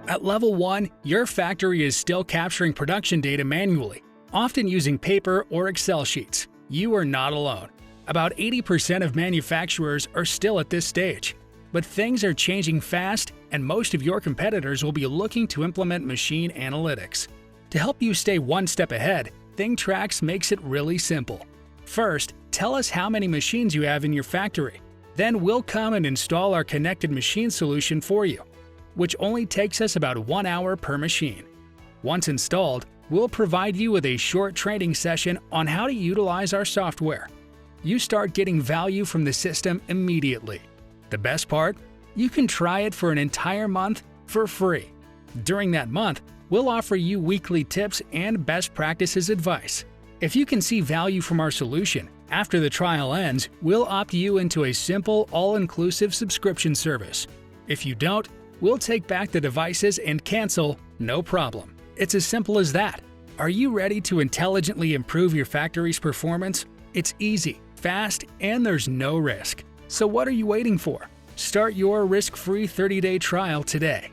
At level 1, your factory is still capturing production data manually, often using paper or Excel sheets. You are not alone. About 80% of manufacturers are still at this stage. But things are changing fast, and most of your competitors will be looking to implement machine analytics. To help you stay one step ahead, ThingTrax makes it really simple. First, tell us how many machines you have in your factory. Then we'll come and install our connected machine solution for you, which only takes us about 1 hour per machine. Once installed, we'll provide you with a short training session on how to utilize our software. You start getting value from the system immediately. The best part? You can try it for an entire month for free. During that month, we'll offer you weekly tips and best practices advice. If you can see value from our solution, after the trial ends, we'll opt you into a simple, all-inclusive subscription service. If you don't, we'll take back the devices and cancel, no problem. It's as simple as that. Are you ready to intelligently improve your factory's performance? It's easy, fast, and there's no risk. So what are you waiting for? Start your risk-free 30-day trial today.